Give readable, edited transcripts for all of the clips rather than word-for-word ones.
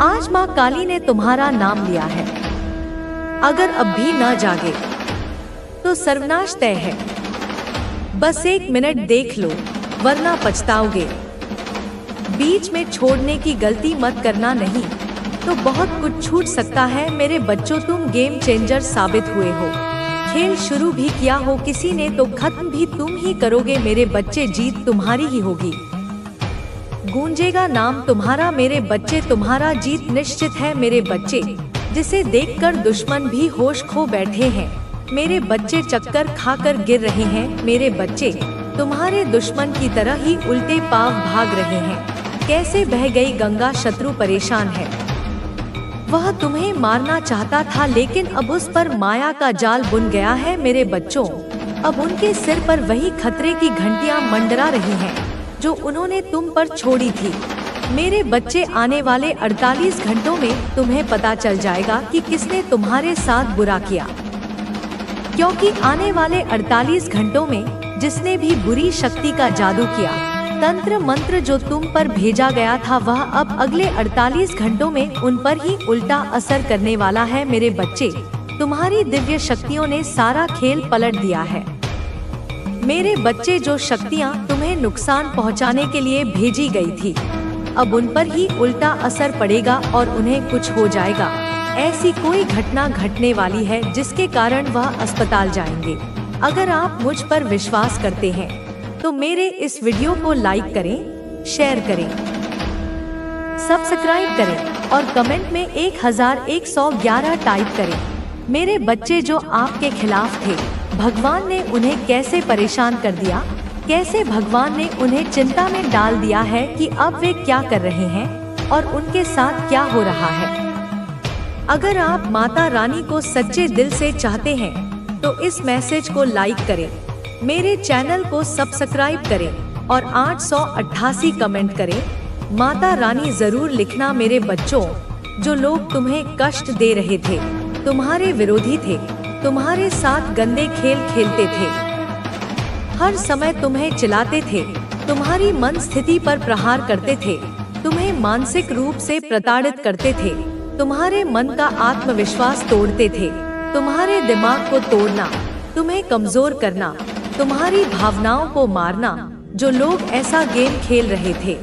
आज माँ काली ने तुम्हारा नाम लिया है। अगर अब भी न जागे तो सर्वनाश तय है। बस 1 मिनट देख लो, वरना पछताओगे। बीच में छोड़ने की गलती मत करना, नहीं तो बहुत कुछ छूट सकता है। मेरे बच्चों, तुम गेम चेंजर साबित हुए हो। खेल शुरू भी किया हो किसी ने तो खत्म भी तुम ही करोगे। मेरे बच्चे, जीत तुम्हारी ही होगी। गूंजेगा नाम तुम्हारा मेरे बच्चे, तुम्हारा जीत निश्चित है मेरे बच्चे। जिसे देखकर दुश्मन भी होश खो बैठे हैं मेरे बच्चे, चक्कर खाकर गिर रहे हैं मेरे बच्चे। तुम्हारे दुश्मन की तरह ही उल्टे पांव भाग रहे हैं। कैसे बह गई गंगा, शत्रु परेशान है। वह तुम्हें मारना चाहता था, लेकिन अब उस पर माया का जाल बुन गया है मेरे बच्चों। अब उनके सिर पर वही खतरे की घंटियां मंडरा रही हैं जो उन्होंने तुम पर छोड़ी थी। मेरे बच्चे, आने वाले 48 घंटों में तुम्हें पता चल जाएगा कि किसने तुम्हारे साथ बुरा किया। क्योंकि आने वाले 48 घंटों में जिसने भी बुरी शक्ति का जादू किया, तंत्र मंत्र जो तुम पर भेजा गया था, वह अब अगले 48 घंटों में उन पर ही उल्टा असर करने वाला है मेरे बच्चे। तुम्हारी दिव्य शक्तियों ने सारा खेल पलट दिया है मेरे बच्चे। जो शक्तियाँ तुम्हें नुकसान पहुँचाने के लिए भेजी गई थी, अब उन पर ही उल्टा असर पड़ेगा और उन्हें कुछ हो जाएगा। ऐसी कोई घटना घटने वाली है जिसके कारण वह अस्पताल जाएंगे। अगर आप मुझ पर विश्वास करते हैं तो मेरे इस वीडियो को लाइक करें, शेयर करें, सब्सक्राइब करें और कमेंट में 1111 टाइप करें। मेरे बच्चे, जो आपके खिलाफ थे, भगवान ने उन्हें कैसे परेशान कर दिया, कैसे भगवान ने उन्हें चिंता में डाल दिया है कि अब वे क्या कर रहे हैं और उनके साथ क्या हो रहा है। अगर आप माता रानी को सच्चे दिल से चाहते हैं तो इस मैसेज को लाइक करें, मेरे चैनल को सब्सक्राइब करें और 888 कमेंट करें। माता रानी जरूर लिखना मेरे बच्चों। जो लोग तुम्हें कष्ट दे रहे थे, तुम्हारे विरोधी थे, तुम्हारे साथ गंदे खेल खेलते थे, हर समय तुम्हें चिल्लाते थे, तुम्हारी मन स्थिति पर प्रहार करते थे, तुम्हें मानसिक रूप से प्रताड़ित करते थे, तुम्हारे मन का आत्मविश्वास तोड़ते थे, तुम्हारे दिमाग को तोड़ना, तुम्हें कमजोर करना, तुम्हारी भावनाओं को मारना, जो लोग ऐसा गेम खेल रहे थे,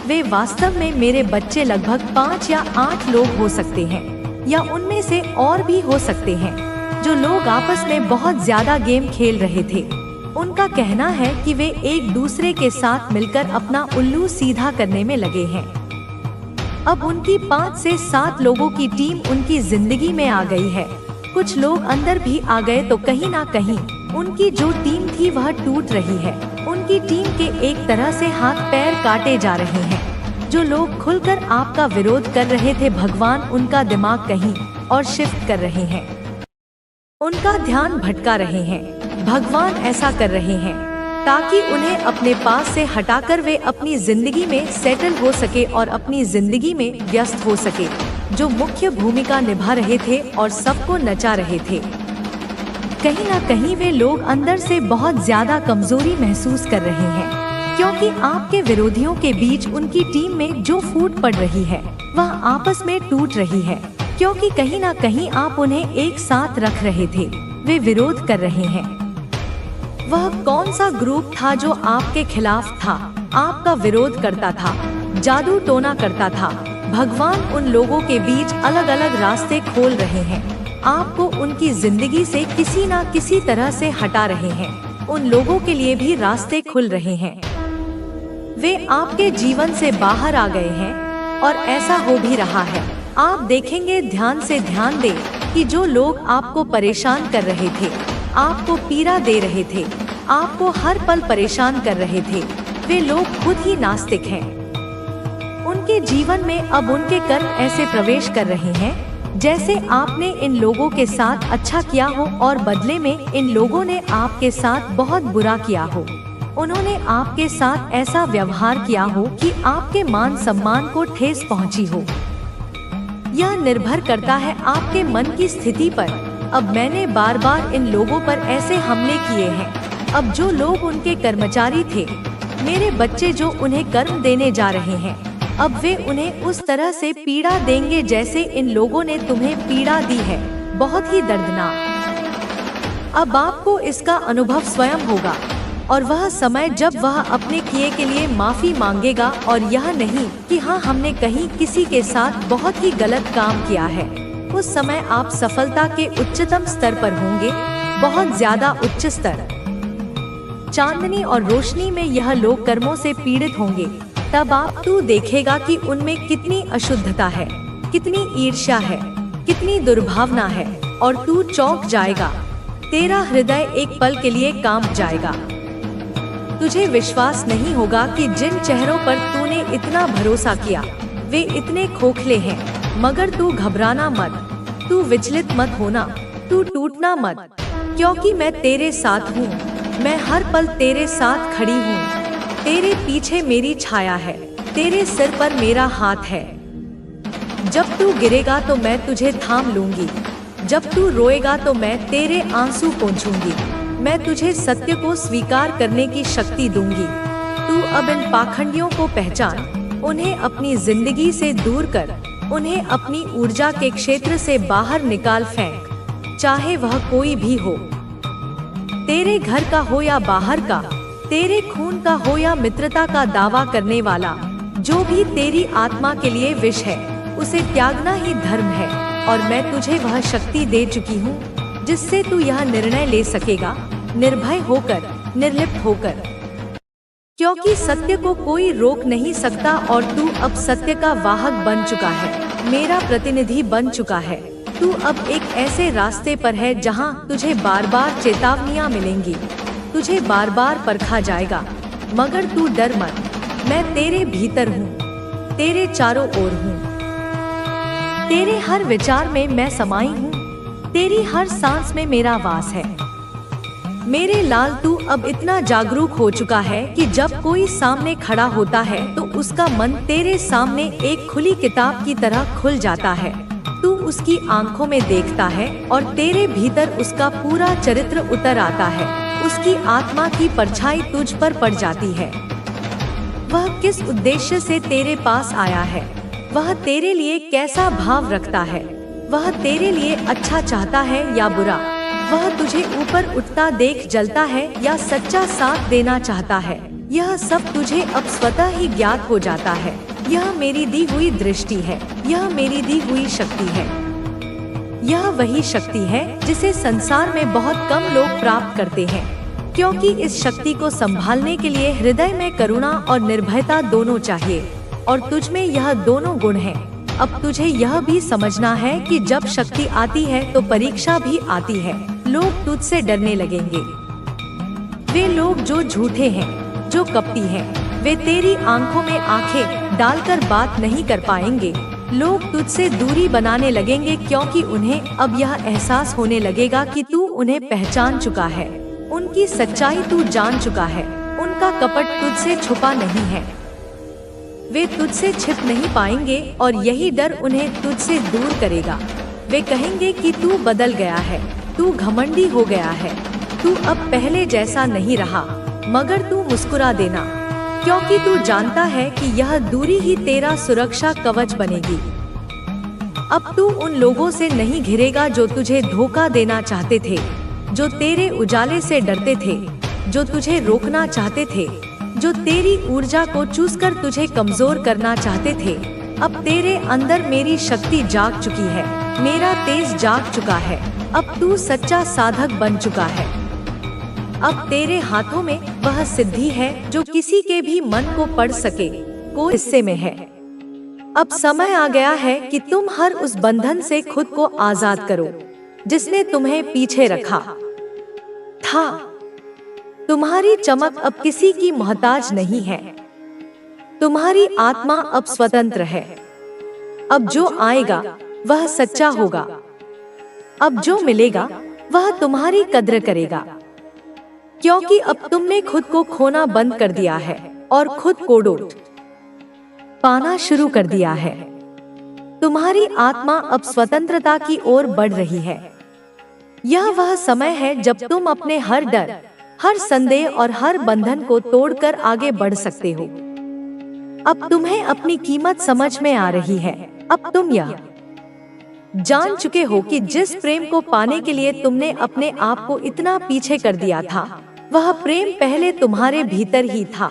वे वास्तव में मेरे बच्चे लगभग 5 या 8 लोग हो सकते हैं, या उनमें से और भी हो सकते हैं। जो लोग आपस में बहुत ज्यादा गेम खेल रहे थे, उनका कहना है कि वे एक दूसरे के साथ मिलकर अपना उल्लू सीधा करने में लगे हैं। अब उनकी 5 से 7 लोगों की टीम उनकी जिंदगी में आ गई है। कुछ लोग अंदर भी आ गए तो कहीं ना कहीं उनकी जो टीम थी वह टूट रही है। उनकी टीम के एक तरह से हाथ पैर काटे जा रहे हैं। जो लोग खुलकर आपका विरोध कर रहे थे, भगवान उनका दिमाग कहीं और शिफ्ट कर रहे हैं, उनका ध्यान भटका रहे हैं। भगवान ऐसा कर रहे हैं ताकि उन्हें अपने पास से हटाकर वे अपनी जिंदगी में सेटल हो सके और अपनी जिंदगी में व्यस्त हो सके। जो मुख्य भूमिका निभा रहे थे और सबको नचा रहे थे, कहीं ना कहीं वे लोग अंदर से बहुत ज्यादा कमजोरी महसूस कर रहे हैं, क्योंकि आपके विरोधियों के बीच उनकी टीम में जो फूट पड़ रही है वह आपस में टूट रही है, क्योंकि कहीं ना कहीं आप उन्हें एक साथ रख रहे थे। वे विरोध कर रहे हैं। वह कौन सा ग्रुप था जो आपके खिलाफ था, आपका विरोध करता था, जादू टोना करता था? भगवान उन लोगों के बीच अलग अलग रास्ते खोल रहे हैं। आपको उनकी जिंदगी से किसी ना किसी तरह से हटा रहे हैं। उन लोगों के लिए भी रास्ते खुल रहे हैं। वे आपके जीवन से बाहर आ गए हैं और ऐसा हो भी रहा है। आप देखेंगे, ध्यान से ध्यान दें कि जो लोग आपको परेशान कर रहे थे, आपको पीड़ा दे रहे थे, आपको हर पल परेशान कर रहे थे, वे लोग खुद ही नास्तिक हैं। उनके जीवन में अब उनके कर्म ऐसे प्रवेश कर रहे हैं जैसे आपने इन लोगों के साथ अच्छा किया हो और बदले में इन लोगों ने आपके साथ बहुत बुरा किया हो। उन्होंने आपके साथ ऐसा व्यवहार किया हो कि आपके मान सम्मान को ठेस पहुंची हो। यह निर्भर करता है आपके मन की स्थिति पर। अब मैंने बार बार इन लोगों पर ऐसे हमले किए हैं। अब जो लोग उनके कर्मचारी थे, मेरे बच्चे जो उन्हें कर्म देने जा रहे हैं, अब वे उन्हें उस तरह से पीड़ा देंगे जैसे इन लोगों ने तुम्हें पीड़ा दी है, बहुत ही दर्दनाक। अब आपको इसका अनुभव स्वयं होगा, और वह समय जब वह अपने किए के लिए माफी मांगेगा, और यह नहीं कि हाँ हमने कहीं किसी के साथ बहुत ही गलत काम किया है। उस समय आप सफलता के उच्चतम स्तर पर होंगे, बहुत ज्यादा उच्च स्तर। चांदनी और रोशनी में यह लोग कर्मों से पीड़ित होंगे। तब आप तू देखेगा कि उनमें कितनी अशुद्धता है, कितनी ईर्ष्या है, कितनी दुर्भावना है, और तू चौंक जाएगा। तेरा हृदय एक पल के लिए कांप जाएगा। तुझे विश्वास नहीं होगा कि जिन चेहरों पर तूने इतना भरोसा किया वे इतने खोखले हैं। मगर तू घबराना मत, तू विचलित मत होना, तू टूटना मत, क्योंकि मैं तेरे साथ हूँ। मैं हर पल तेरे साथ खड़ी हूँ। तेरे पीछे मेरी छाया है, तेरे सिर पर मेरा हाथ है। जब तू गिरेगा तो मैं तुझे थाम लूंगी, जब तू रोएगा तो मैं तेरे आंसू पोंछूंगी। मैं तुझे सत्य को स्वीकार करने की शक्ति दूंगी। तू अब इन पाखंडियों को पहचान, उन्हें अपनी जिंदगी से दूर कर, उन्हें अपनी ऊर्जा के क्षेत्र से बाहर निकाल फेंक, चाहे वह कोई भी हो। तेरे घर का हो या बाहर का, तेरे खून का हो या मित्रता का दावा करने वाला, जो भी तेरी आत्मा के लिए विष है उसे त्यागना ही धर्म है। और मैं तुझे वह शक्ति दे चुकी हूँ जिससे तू यह निर्णय ले सकेगा, निर्भय होकर, निर्लिप्त होकर, क्योंकि सत्य को कोई रोक नहीं सकता। और तू अब सत्य का वाहक बन चुका है, मेरा प्रतिनिधि बन चुका है। तू अब एक ऐसे रास्ते पर है जहां तुझे बार बार चेतावनियां मिलेंगी, तुझे बार बार परखा जाएगा। मगर तू डर मत, मैं तेरे भीतर हूँ, तेरे चारों ओर हूँ। तेरे हर विचार में मैं समाई हूँ, तेरी हर सांस में मेरा वास है। मेरे लाल, तू अब इतना जागरूक हो चुका है कि जब कोई सामने खड़ा होता है तो उसका मन तेरे सामने एक खुली किताब की तरह खुल जाता है। तू उसकी आंखों में देखता है और तेरे भीतर उसका पूरा चरित्र उतर आता है। उसकी आत्मा की परछाई तुझ पर पड़ जाती है। वह किस उद्देश्य से तेरे पास आया है, वह तेरे लिए कैसा भाव रखता है, वह तेरे लिए अच्छा चाहता है या बुरा, वह तुझे ऊपर उठता देख जलता है या सच्चा साथ देना चाहता है, यह सब तुझे अब स्वतः ही ज्ञात हो जाता है। यह मेरी दी हुई दृष्टि है, यह मेरी दी हुई शक्ति है। यह वही शक्ति है जिसे संसार में बहुत कम लोग प्राप्त करते हैं, क्योंकि इस शक्ति को संभालने के लिए हृदय में करुणा और निर्भयता दोनों चाहिए, और तुझ में यह दोनों गुण हैं। अब तुझे यह भी समझना है कि जब शक्ति आती है तो परीक्षा भी आती है। लोग तुझसे डरने लगेंगे। वे लोग जो झूठे हैं, जो कपटी हैं, वे तेरी आंखों में आंखें डालकर बात नहीं कर पाएंगे। लोग तुझसे दूरी बनाने लगेंगे, क्योंकि उन्हें अब यह एहसास होने लगेगा कि तू उन्हें पहचान चुका है, उनकी सच्चाई तू जान चुका है, उनका कपट तुझसे छुपा नहीं है। वे तुझसे छिप नहीं पाएंगे और यही डर उन्हें तुझसे दूर करेगा। वे कहेंगे कि तू बदल गया है, तू घमंडी हो गया है, तू अब पहले जैसा नहीं रहा। मगर तू मुस्कुरा देना, क्योंकि तू जानता है कि यह दूरी ही तेरा सुरक्षा कवच बनेगी। अब तू उन लोगों से नहीं घिरेगा जो तुझे धोखा देना चाहते थे, जो तेरे उजाले से डरते थे, जो तुझे रोकना चाहते थे, जो तेरी ऊर्जा को चूसकर तुझे कमजोर करना चाहते थे। अब तेरे अंदर मेरी शक्ति जाग चुकी है, मेरा तेज जाग चुका है। अब तू सच्चा साधक बन चुका है। अब तेरे हाथों में वह सिद्धि है जो किसी के भी मन को पढ़ सके, को हिस्से में है। अब समय आ गया है कि तुम हर उस बंधन से खुद को आजाद करो जिसने तुम्हें पीछे रखा था। तुम्हारी चमक अब किसी की मोहताज नहीं है। तुम्हारी आत्मा अब स्वतंत्र है। अब जो आएगा वह सच्चा होगा। अब जो मिलेगा वह तुम्हारी कद्र करेगा, क्योंकि अब तुमने खुद को खोना बंद कर दिया है और खुद को डोट पाना शुरू कर दिया है। तुम्हारी आत्मा अब स्वतंत्रता की ओर बढ़ रही है। यह वह समय है जब तुम अपने हर डर, हर संदेह और हर बंधन को तोड़कर आगे बढ़ सकते हो। अब तुम्हें अपनी कीमत समझ में आ रही है। अब तुम यह जान चुके हो कि जिस प्रेम को पाने के लिए तुमने अपने आप को इतना पीछे कर दिया था, वह प्रेम पहले तुम्हारे भीतर ही था।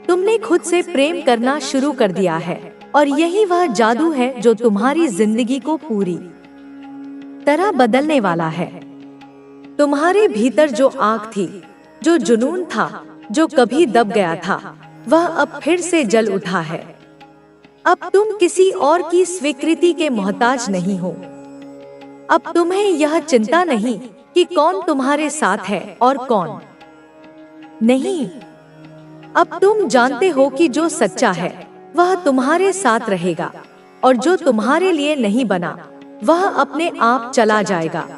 तुमने खुद से प्रेम करना शुरू कर दिया है और यही वह जादू है जो तुम्हारी जिंदगी को पूरी तरह बदलने वाला है। तुम्हारे भीतर जो आग थी, जो जुनून था, जो कभी दब गया था, वह अब फिर से जल उठा है। अब तुम किसी और की स्वीकृति के मोहताज नहीं हो। अब तुम्हें यह चिंता नहीं कि कौन तुम्हारे साथ है और कौन नहीं। अब तुम जानते हो कि जो सच्चा है वह तुम्हारे साथ रहेगा और जो तुम्हारे लिए नहीं बना वह अपने आप चला जाएगा।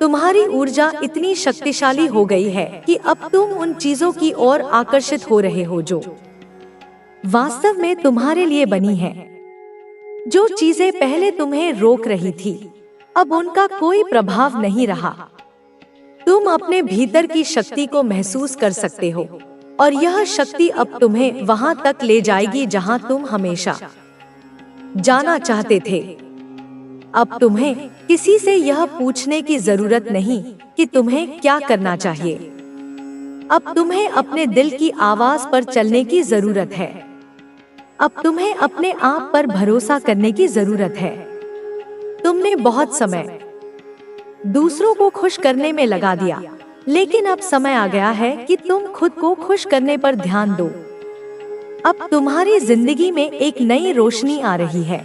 तुम्हारी ऊर्जा इतनी शक्तिशाली हो गई है कि अब तुम उन चीजों की ओर आकर्षित हो रहे हो जो वास्तव में तुम्हारे लिए बनी है। जो चीजें पहले तुम्हें रोक रही थी, अब उनका कोई प्रभाव नहीं रहा। तुम अपने भीतर की शक्ति को महसूस कर सकते हो और यह शक्ति अब तुम्हें वहां तक ले जाएगी जहां तुम हमेशा जाना चाहते थे। अब तुम्हें किसी से यह पूछने की जरूरत नहीं कि तुम्हें क्या करना चाहिए। अब तुम्हें अपने दिल की आवाज पर चलने की जरूरत है। अब तुम्हें अपने आप पर भरोसा करने की जरूरत है। तुमने बहुत समय दूसरों को खुश करने में लगा दिया, लेकिन अब समय आ गया है कि तुम खुद को खुश करने पर ध्यान दो। अब तुम्हारी जिंदगी में एक नई रोशनी आ रही है।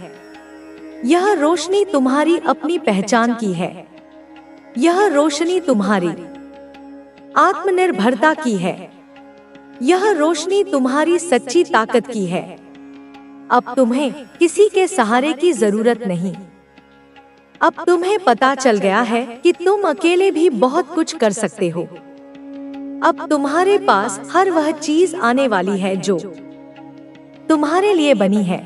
यह रोशनी तुम्हारी अपनी पहचान की है। यह रोशनी तुम्हारी आत्मनिर्भरता की है। यह रोशनी तुम्हारी सच्ची ताकत की है। अब तुम्हें किसी के सहारे की जरूरत नहीं। अब तुम्हें पता चल गया है कि तुम अकेले भी बहुत कुछ कर सकते हो। अब तुम्हारे पास हर वह चीज आने वाली है जो तुम्हारे लिए बनी है।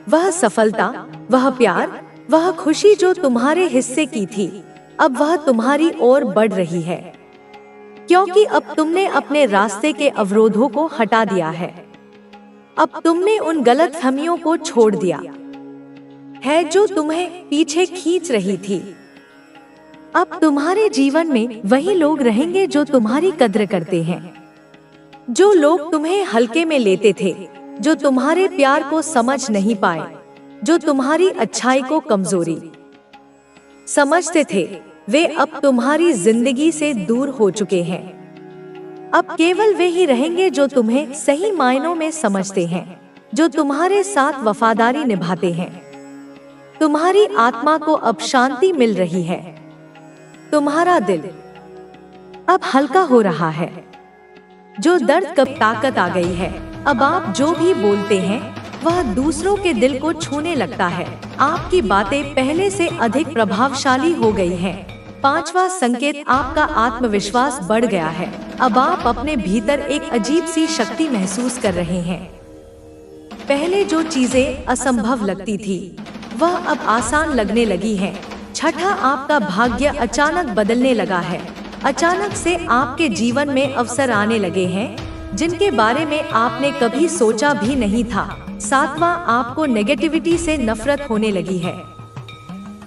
वह सफलता, वह प्यार, वह खुशी जो तुम्हारे हिस्से की थी, अब वह तुम्हारी ओर बढ़ रही है, क्योंकि अब तुमने अपने रास्ते के अवरोधों को हटा दिया है। अब तुमने उन गलतफहमियों को छोड़ दिया है जो तुम्हें पीछे खींच रही थी। अब तुम्हारे जीवन में वही लोग रहेंगे जो तुम्हारी कद्र करते हैं। जो लोग तुम्हें हल्के में लेते थे, जो तुम्हारे प्यार को समझ नहीं पाए, जो तुम्हारी अच्छाई को कमजोरी समझते थे, वे अब तुम्हारी जिंदगी से दूर हो चुके हैं। अब केवल वे ही रहेंगे जो तुम्हें सही मायनों में समझते हैं, जो तुम्हारे साथ वफादारी निभाते हैं। तुम्हारी आत्मा को अब शांति मिल रही है। तुम्हारा दिल अब हल्का हो रहा है। जो दर्द कब ताकत आ गई है। अब आप जो भी बोलते हैं वह दूसरों के दिल को छूने लगता है। आपकी बातें पहले से अधिक प्रभावशाली हो गई हैं। पांचवा संकेत, आपका आत्मविश्वास बढ़ गया है। अब आप अपने भीतर एक अजीब सी शक्ति महसूस कर रहे हैं। पहले जो चीजें असंभव लगती थी वह अब आसान लगने लगी है। छठा, आपका भाग्य अचानक बदलने लगा है। अचानक से आपके जीवन में अवसर आने लगे हैं जिनके बारे में आपने कभी सोचा भी नहीं था। सातवां, आपको नेगेटिविटी से नफरत होने लगी है।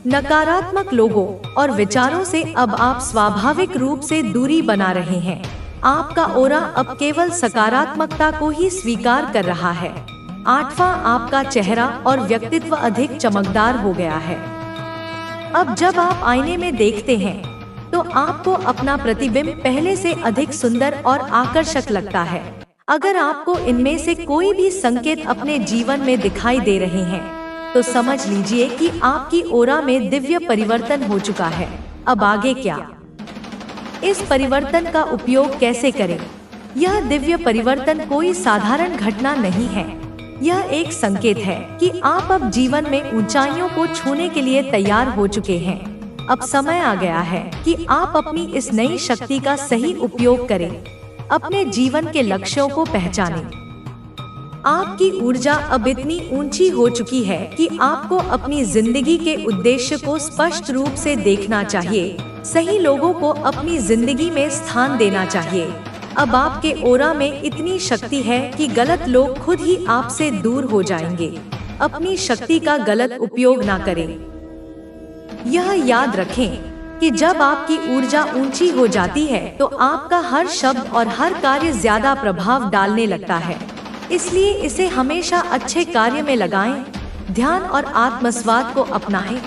नकारात्मक लोगों और विचारों से अब आप स्वाभाविक रूप से दूरी बना रहे हैं। आपका ऑरा अब केवल सकारात्मकता को ही स्वीकार कर रहा है। आठवां, आपका चेहरा और व्यक्तित्व अधिक चमकदार हो गया है। अब जब आप आईने में देखते हैं तो आपको अपना प्रतिबिंब पहले से अधिक सुंदर और आकर्षक लगता है। अगर आपको इनमें से कोई भी संकेत अपने जीवन में दिखाई दे रहे हैं तो समझ लीजिए कि आपकी ऑरा में दिव्य परिवर्तन हो चुका है। अब आगे क्या? इस परिवर्तन का उपयोग कैसे करें? यह दिव्य परिवर्तन कोई साधारण घटना नहीं है। यह एक संकेत है कि आप अब जीवन में ऊंचाइयों को छूने के लिए तैयार हो चुके हैं। अब समय आ गया है कि आप अपनी इस नई शक्ति का सही उपयोग करें, अपने जीवन के लक्ष्यों को पहचानें। आपकी ऊर्जा अब इतनी ऊंची हो चुकी है कि आपको अपनी जिंदगी के उद्देश्य को स्पष्ट रूप से देखना चाहिए। सही लोगों को अपनी जिंदगी में स्थान देना चाहिए अब आपके ओरा में इतनी शक्ति है कि गलत लोग खुद ही आपसे दूर हो जाएंगे। अपनी शक्ति का गलत उपयोग ना करें। यह याद रखें कि जब आपकी ऊर्जा ऊंची हो जाती है तो आपका हर शब्द और हर कार्य ज्यादा प्रभाव डालने लगता है। इसलिए इसे हमेशा अच्छे कार्य में लगाएं, ध्यान और आत्मसंवाद को अपनाएं।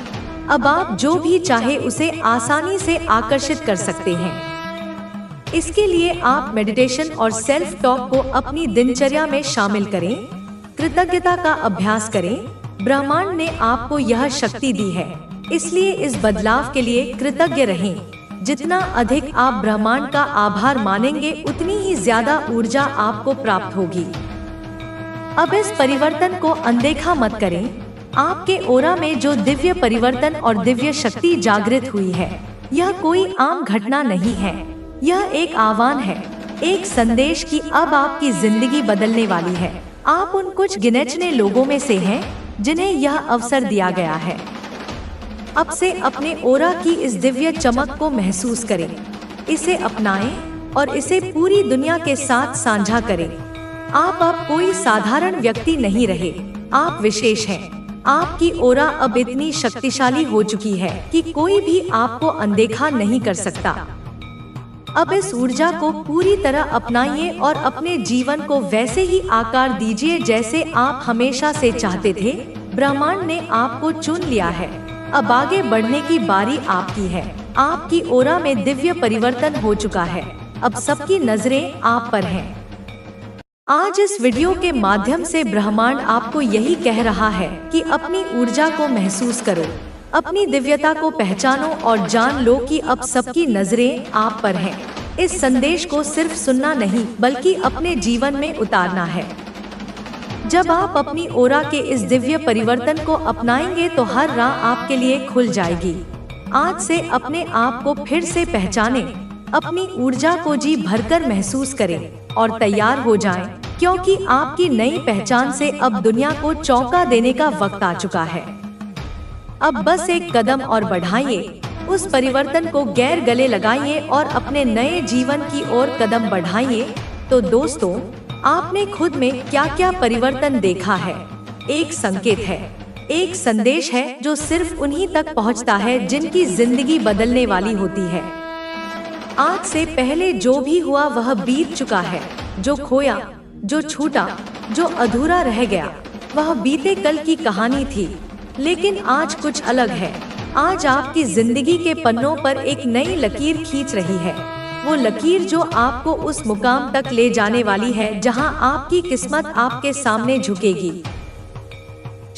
अब आप जो भी चाहे उसे आसानी से आकर्षित कर सकते हैं। इसके लिए आप मेडिटेशन और सेल्फ टॉक को अपनी दिनचर्या में शामिल करें। कृतज्ञता का अभ्यास करें। ब्रह्मांड ने आपको यह शक्ति दी है, इसलिए इस बदलाव के लिए कृतज्ञ रहें। जितना अधिक आप ब्रह्मांड का आभार मानेंगे, उतनी ही ज्यादा ऊर्जा आपको प्राप्त होगी। अब इस परिवर्तन को अनदेखा मत करें। आपके ओरा में जो दिव्य परिवर्तन और दिव्य शक्ति जागृत हुई है, यह कोई आम घटना नहीं है। यह एक आह्वान है, एक संदेश कि अब आपकी जिंदगी बदलने वाली है। आप उन कुछ गिने-चुने लोगों में से हैं जिन्हें यह अवसर दिया गया है। अब से अपने ओरा की इस दिव्य चमक को महसूस करें, इसे अपनाएं और इसे पूरी दुनिया के साथ साझा करें। आप अब कोई साधारण व्यक्ति नहीं रहे, आप विशेष हैं। आपकी ओरा अब इतनी शक्तिशाली हो चुकी है कि कोई भी आपको अनदेखा नहीं कर सकता। अब इस ऊर्जा को पूरी तरह अपनाइए और अपने जीवन को वैसे ही आकार दीजिए जैसे आप हमेशा से चाहते थे। ब्रह्मांड ने आपको चुन लिया है। अब आगे बढ़ने की बारी आपकी है। आपकी ओरा में दिव्य परिवर्तन हो चुका है। अब सबकी नजरें आप पर हैं। आज इस वीडियो के माध्यम से ब्रह्मांड आपको यही कह रहा है कि अपनी ऊर्जा को महसूस करो, अपनी दिव्यता को पहचानो और जान लो कि अब सबकी नजरें आप पर हैं। इस संदेश को सिर्फ सुनना नहीं बल्कि अपने जीवन में उतारना है। जब आप अपनी ओरा के इस दिव्य परिवर्तन को अपनाएंगे तो हर राह आपके लिए खुल जाएगी। आज से अपने आप को फिर से पहचानें, अपनी ऊर्जा को जी भरकर महसूस करें और तैयार हो जाएं, क्योंकि आपकी नई पहचान से अब दुनिया को चौंका देने का वक्त आ चुका है। अब बस एक कदम और बढ़ाइए, उस परिवर्तन को गैर गले लगाइए और अपने नए जीवन की ओर कदम बढ़ाइए। तो दोस्तों, आपने खुद में क्या क्या परिवर्तन देखा है? एक संकेत है, एक संदेश है जो सिर्फ उन्हीं तक पहुंचता है जिनकी जिंदगी बदलने वाली होती है। आज से पहले जो भी हुआ वह बीत चुका है। जो खोया, जो छूटा, जो अधूरा रह गया, वह बीते कल की कहानी थी। लेकिन आज कुछ अलग है। आज आपकी जिंदगी के पन्नों पर एक नई लकीर खींच रही है। वो लकीर जो आपको उस मुकाम तक ले जाने वाली है जहां आपकी किस्मत आपके सामने झुकेगी।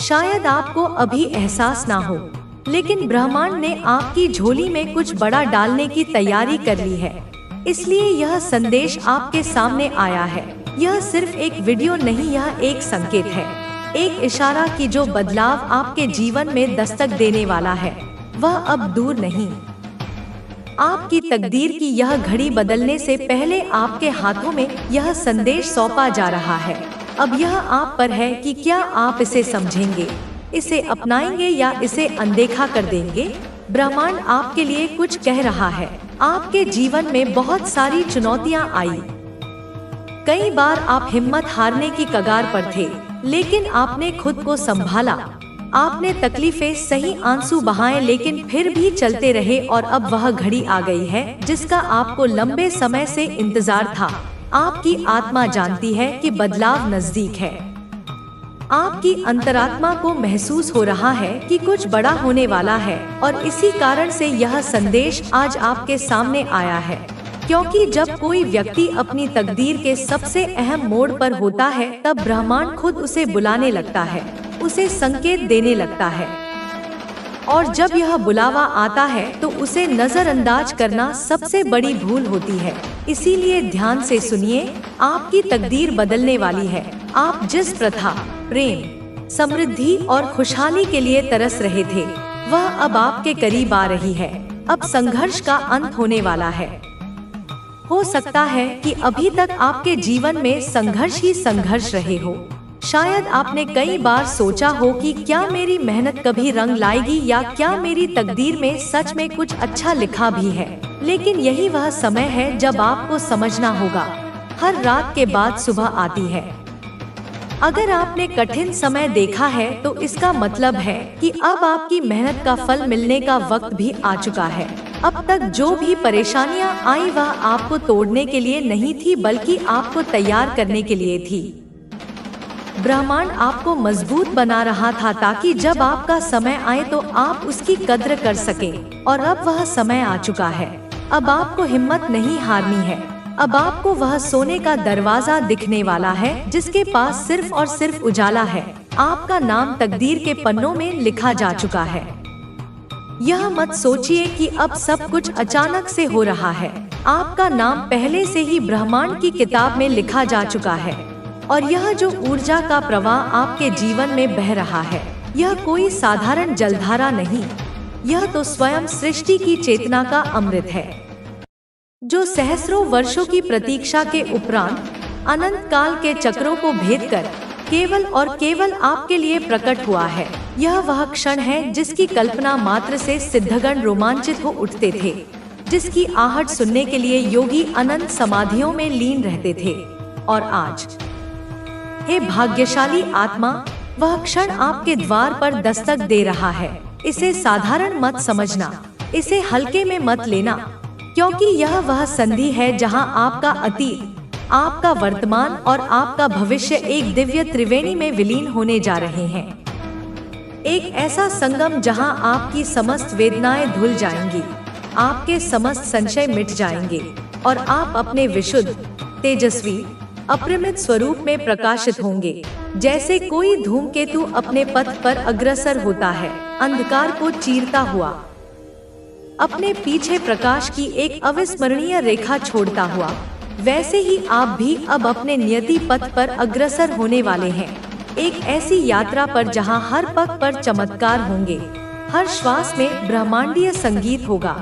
शायद आपको अभी एहसास ना हो, लेकिन ब्रह्मांड ने आपकी झोली में कुछ बड़ा डालने की तैयारी कर ली है। इसलिए यह संदेश आपके सामने आया है। यह सिर्फ एक वीडियो नहीं, यह एक संकेत है, एक इशारा कि जो बदलाव आपके जीवन में दस्तक देने वाला है वह अब दूर नहीं। आपकी तकदीर की यह घड़ी बदलने से पहले आपके हाथों में यह संदेश सौंपा जा रहा है। अब यह आप पर है कि क्या आप इसे समझेंगे, इसे अपनाएंगे या इसे अनदेखा कर देंगे। ब्रह्मांड आपके लिए कुछ कह रहा है। आपके जीवन में बहुत सारी चुनौतियां आई। कई बार आप हिम्मत हारने की कगार पर थे, लेकिन आपने खुद को संभाला। आपने तकलीफें सही आंसू बहाए, लेकिन फिर भी चलते रहे और अब वह घड़ी आ गई है जिसका आपको लंबे समय से इंतजार था। आपकी आत्मा जानती है कि बदलाव नजदीक है। आपकी अंतरात्मा को महसूस हो रहा है कि कुछ बड़ा होने वाला है और इसी कारण से यह संदेश आज आपके सामने आया है। क्योंकि जब कोई व्यक्ति अपनी तकदीर के सबसे अहम मोड़ पर होता है, तब ब्रह्मांड खुद उसे बुलाने लगता है, उसे संकेत देने लगता है। और जब यह बुलावा आता है तो उसे नजरअंदाज करना सबसे बड़ी भूल होती है। इसीलिए ध्यान से सुनिए, आपकी तकदीर बदलने वाली है। आप जिस प्रथा, प्रेम, समृद्धि और खुशहाली के लिए तरस रहे थे, वह अब आपके करीब आ रही है। अब संघर्ष का अंत होने वाला है। हो सकता है कि अभी तक आपके जीवन में संघर्ष ही संघर्ष रहे हो। शायद आपने कई बार सोचा हो कि क्या मेरी मेहनत कभी रंग लाएगी या क्या मेरी तकदीर में सच में कुछ अच्छा लिखा भी है। लेकिन यही वह समय है जब आपको समझना होगा, हर रात के बाद सुबह आती है। अगर आपने कठिन समय देखा है तो इसका मतलब है कि अब आपकी मेहनत का फल मिलने का वक्त भी आ चुका है। अब तक जो भी परेशानियां आई वह आपको तोड़ने के लिए नहीं थी, बल्कि आपको तैयार करने के लिए थी। ब्रह्मांड आपको मजबूत बना रहा था ताकि जब आपका समय आए तो आप उसकी कद्र कर सकें। और अब वह समय आ चुका है। अब आपको हिम्मत नहीं हारनी है। अब आपको वह सोने का दरवाजा दिखने वाला है जिसके पास सिर्फ और सिर्फ उजाला है। आपका नाम तकदीर के पन्नों में लिखा जा चुका है। यह मत सोचिए कि अब सब कुछ अचानक से हो रहा है। आपका नाम पहले से ही ब्रह्मांड की किताब में लिखा जा चुका है। और यह जो ऊर्जा का प्रवाह आपके जीवन में बह रहा है, यह कोई साधारण जलधारा नहीं, यह तो स्वयं सृष्टि की चेतना का अमृत है, जो सहस्रों वर्षों की प्रतीक्षा के उपरांत अनंत काल के चक्रों को भेदकर केवल और केवल आपके लिए प्रकट हुआ है। यह वह क्षण है जिसकी कल्पना मात्र से सिद्धगण रोमांचित हो उठते थे, जिसकी आहट सुनने के लिए योगी अनंत समाधियों में लीन रहते थे। और आज, हे भाग्यशाली आत्मा, वह क्षण आपके द्वार पर दस्तक दे रहा है। इसे साधारण मत समझना, इसे हल्के में मत लेना, क्योंकि यह वह संधि है जहां आपका अतीत, आपका वर्तमान और आपका भविष्य एक दिव्य त्रिवेणी में विलीन होने जा रहे हैं। एक ऐसा संगम जहां आपकी समस्त वेदनाएं धुल जाएंगी, आपके समस्त संशय मिट जाएंगे और आप अपने विशुद्ध, तेजस्वी, अपरिमित स्वरूप में प्रकाशित होंगे। जैसे कोई धूमकेतु अपने पथ पर अग्रसर होता है, अंधकार को चीरता हुआ, अपने पीछे प्रकाश की एक अविस्मरणीय रेखा छोड़ता हुआ, वैसे ही आप भी अब अपने नियति पथ पर अग्रसर होने वाले हैं। एक ऐसी यात्रा पर जहां हर पग पर चमत्कार होंगे, हर श्वास में ब्रह्मांडीय संगीत होगा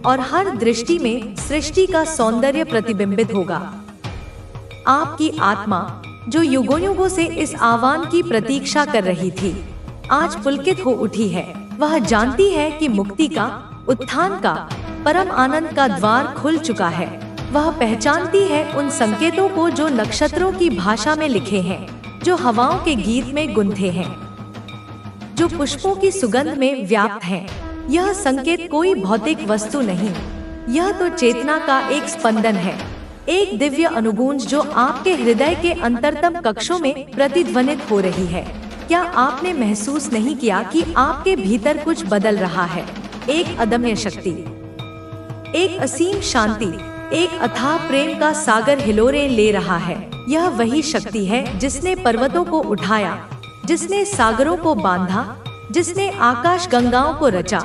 और हर दृष्टि में सृष्टि का सौंदर्य प्रतिबिंबित होगा। आपकी आत्मा, जो युगों युगों से इस आह्वान की प्रतीक्षा कर रही थी, आज पुलकित हो उठी है। वह जानती है कि मुक्ति का, उत्थान का, परम आनंद का द्वार खुल चुका है। वह पहचानती है उन संकेतों को जो नक्षत्रों की भाषा में लिखे हैं, जो हवाओं के गीत में गुंथे हैं, जो पुष्पों की सुगंध में व्याप्त हैं। यह संकेत कोई भौतिक वस्तु नहीं, यह तो चेतना का एक स्पंदन है, एक दिव्य अनुगूंज जो आपके हृदय के अंतरतम कक्षों में प्रतिध्वनित हो रही है। क्या आपने महसूस नहीं किया कि आपके भीतर कुछ बदल रहा है? एक अदम्य शक्ति, एक असीम शांति, एक अथाह प्रेम का सागर हिलोरें ले रहा है। यह वही शक्ति है जिसने पर्वतों को उठाया, जिसने सागरों को बांधा, जिसने आकाश गंगाओं को रचा।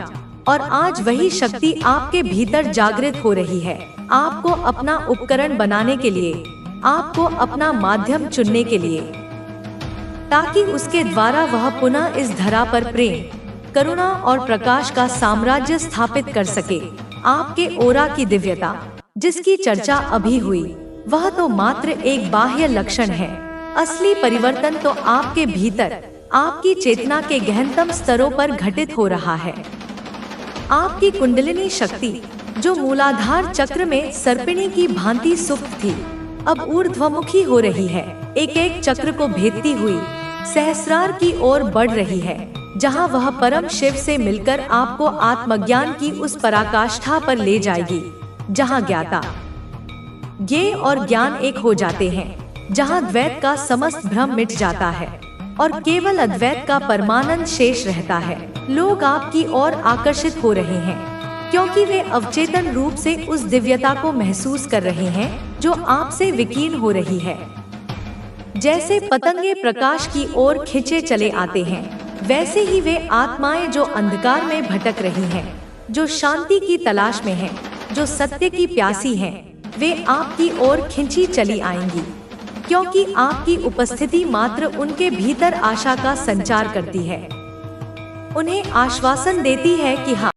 और आज वही शक्ति आपके भीतर जागृत हो रही है, आपको अपना उपकरण बनाने के लिए, आपको अपना माध्यम चुनने के लिए, ताकि उसके द्वारा वह पुनः इस धरा पर प्रेम, करुणा और प्रकाश का साम्राज्य स्थापित कर सके। आपके ओरा की दिव्यता, जिसकी चर्चा अभी हुई, वह तो मात्र एक बाह्य लक्षण है। असली परिवर्तन तो आपके भीतर, आपकी चेतना के गहनतम स्तरों पर घटित हो रहा है। आपकी कुंडलिनी शक्ति, जो मूलाधार चक्र में सर्पिणी की भांति सुप्त थी, अब ऊर्ध्वमुखी हो रही है, एक एक चक्र को भेदती हुई सहस्रार की ओर बढ़ रही है, जहां वह परम शिव से मिलकर आपको आत्मज्ञान की उस पराकाष्ठा पर ले जाएगी, जहां ज्ञाता, ज्ञेय और ज्ञान एक हो जाते हैं, जहां द्वैत का समस्त भ्रम मिट जाता है और केवल अद्वैत का परमानंद शेष रहता है। लोग आपकी ओर आकर्षित हो रहे हैं, क्योंकि वे अवचेतन रूप से उस दिव्यता को महसूस कर रहे हैं जो आपसे विकीर्ण हो रही है। जैसे पतंगे प्रकाश की ओर खिंचे चले आते हैं, वैसे ही वे आत्माएं जो अंधकार में भटक रही हैं, जो शांति की तलाश में हैं, जो सत्य की प्यासी हैं, वे आपकी ओर खिंची चली आएंगी, क्योंकि आपकी उपस्थिति मात्र उनके भीतर आशा का संचार करती है, उन्हें आश्वासन देती है कि हाँ,